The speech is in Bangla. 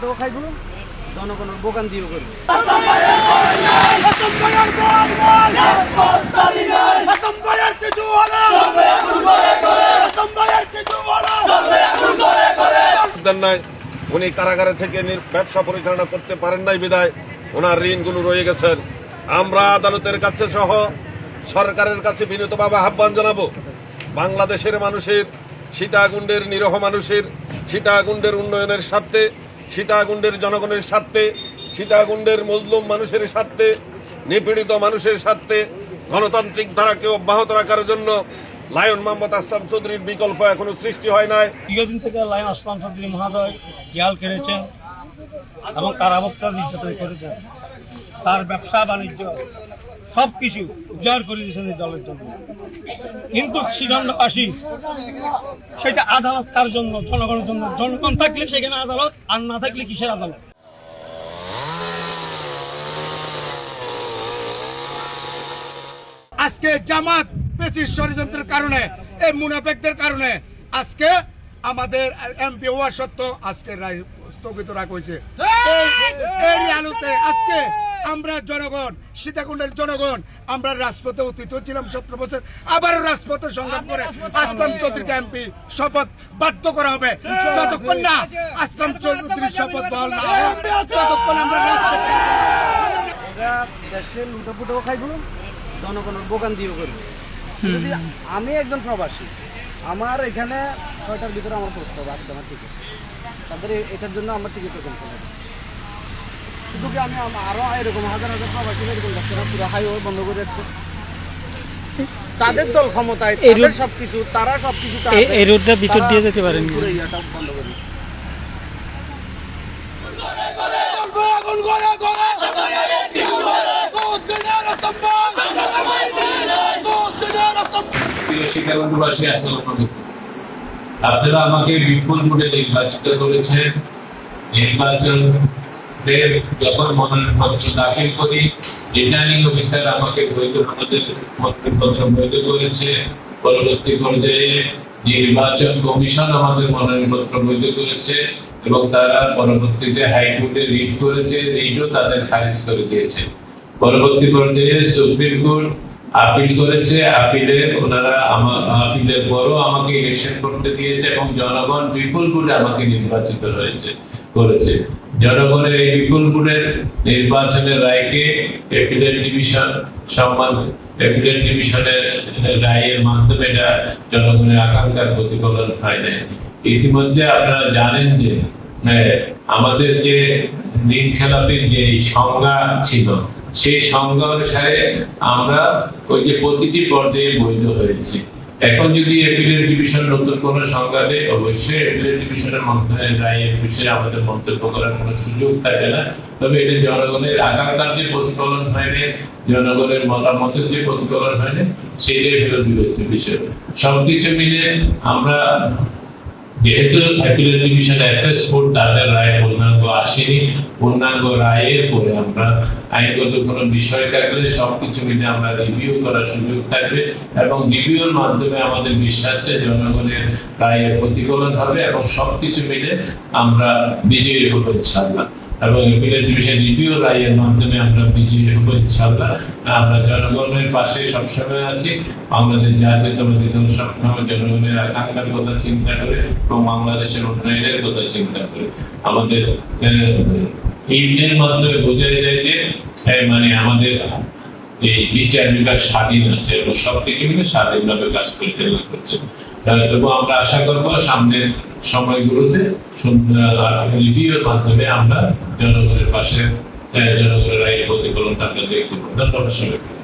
ফুটাও খাইব, জনগণের বোকান দিয়েও করবে। উনি কারাগারে থেকে ব্যবসা পরিচালনা করতে পারেন নাই বিদায় ওনার ঋণগুলো রয়ে গেছেন। আমরা আদালতের কাছে সহ সরকারের কাছে বিনীতভাবে আহ্বান জানাবো, বাংলাদেশের মানুষের, সীতাকুণ্ডের নিরহ মানুষের, সীতাকুণ্ডের উন্নয়নের স্বার্থে, সীতাকুণ্ডের জনগণের স্বার্থে, সীতাকুণ্ডের মজলুম মানুষের স্বার্থে, নিপীড়িত মানুষের স্বার্থে গণতান্ত্রিক ধারাকে অব্যাহত রাখার জন্য লায়ন মোহাম্মদ আসলাম চৌধুরীর বিকল্প এখনো সৃষ্টি হয় নাই। দীর্ঘদিন থেকে লায়ন আসলাম চৌধুরী মহোদয় জেল কেড়েছেন এবং কারাভোক্তা নির্যাতন করেছেন। তার ব্যবসা বাণিজ্য সবকিছু উজাড় করে দিয়েছেন এই দলের জন্য। কিন্তু শ্রীদণ্ডবাসী সেটা আদালত কার জন্য? জনগণের জন্য। জনগণ থাকলে সেখানে আদালত, আর না থাকলে কিসের আদালত? আজকে জামাত পেশির ষড়যন্ত্রের কারণে, এই মুনাফেকদের কারণে আজকে আমাদের এমপি হওয়ার সত্ত্বেও আজকে রায় স্থগিত রাখা হয়েছে। এই আলোতে আজকে আমরা জনগণ, সীতাকুণ্ডের জনগণ, আমরা রাজপথে অতীত ছিলাম 17 বছর, আবারও রাজপথে সংগ্রাম করে আসলাম চৌধুরীকে এমপি শপথ বাধ্য করা হবে। যতক্ষণ না আসলাম চৌধুরীর শপথ বহাল না হয় ততক্ষণ আমরা রাজপথে। এরা দেশের লুটা ফুটাও খাইব, জনগণের বোকান দিয়েও করবে। যদি আমি একজন প্রবাসী, আমার এখানে 6টার ভিতরে আমার প্রস্তাব আসছে আমার টিকিট, তাদের এটার জন্য আমার টিকিট ক্যান্সেল হবে। শুধু কি আমি আরো এরকম হাজার হাজার প্রবাসী এরকম ডাক্তাররা পুরো হাইওয়ে বন্ধ করে রাখছে। তাদের দল ক্ষমতায়, তাদের সবকিছু, তারা সবকিছু এই রোডটা ভিতর দিয়ে যেতে পারেন, পুরো ইয়াটা বন্ধ করে দিচ্ছে। সীতাকুণ্ডবাসী আসসালামু আলাইকুম। আপনারা আমাকে বিপুল ভোটে নির্বাচিত করেছেন। নির্বাচনের যখন মনোনয়নপত্র দাখিল করি, রিটার্নিং অফিসার আমাকে মনোনয়নপত্র বৈধ করেছে। পরবর্তী পর্যায়ে নির্বাচন কমিশন আমাদের মনোনয়নপত্র বৈধ করেছে এবং তারা পরবর্তীতে হাইকোর্টে রিট করেছে, রিটও তাদের খারিজ করে দিয়েছে। পরবর্তী পর্যায়ে সুপ্রিম কোর্ট আপিল করেছে, আপিলে ওনারা আপিলের পরও আমাকে ইলেকশন করতে দিয়েছে এবং জনগণ বিপুল ভোটে আমাকে নির্বাচিত করেছে। জনগণের এই বিপুল ভোটের নির্বাচনের রায়কে অ্যাপিলেট ডিভিশনের রায়ের মাধ্যমে এটা জনগণের আকাঙ্ক্ষার প্রতিফলন হয় নাই। ইতিমধ্যে আপনারা জানেন যে আমাদের যে ঋণ খেলাপির যে সংজ্ঞা ছিল, সেই সংজ্ঞা অনুসারে আমরা ওই যে প্রতিটি পর্যায়ে বৈধ হয়েছে। এখন যদি অ্যাপিলেট ডিভিশন নতুন কোন সংজ্ঞা দেয়, অবশ্যই অ্যাপিলেট ডিভিশনের মাধ্যমে রায়ের বিষয়ে আমাদের মন্তব্য করার কোনো সুযোগ থাকে না। তবে এটা জনগণের আকাঙ্ক্ষার যে প্রতিফলন হয়নি, জনগণের মতামতের যে প্রতিফলন হয়নি, সেটাই হলো বিবেচ্য বিষয়। সবকিছু মিলে আমরা যেহেতু অ্যাপিলেট ডিভিশন অ্যাপেস কোর্ট তাদের রায় পূর্ণাঙ্গ আসেনি, পূর্ণাঙ্গ রায়ের পরে আমরা আইনগত কোনো বিষয় থাকলে সবকিছু মিলে আমরা রিভিউ করার সুযোগ থাকবে এবং রিভিউর মাধ্যমে আমাদের বিশ্বাস আছে জনগণের রায়ের প্রতিফলন হবে এবং সবকিছু মিলে আমরা বিজয়ী হব ইনশাআল্লাহ। এবং অ্যাপিলেট ডিভিশন রিভিউ রায়ের মাধ্যমে আমরা বিজয়ী হব ইনশাআল্লাহ। আমরা জনগণের পাশে সবসময় আছি। বাংলাদেশ জাতীয়তাবাদী দল সবসময় জনগণের আকাঙ্ক্ষার কথা চিন্তা করে এবং বাংলাদেশের উন্নয়নের কথা চিন্তা করে আমাদের এর মাধ্যমে বোঝা যায় যে মানে আমাদের এই বিচার বিভাগ স্বাধীন আছে এবং সবকিছু মিলে স্বাধীনভাবে কাজ পরিচালনা করছে। তবু আমরা আশা করব সামনের সময়গুলোতে রিভিউর মাধ্যমে আমরা জনগণের পাশে, জনগণের রায়ের প্রতিফলনটা আমরা দেখতে পাবো। ধন্যবাদ সবাইকে।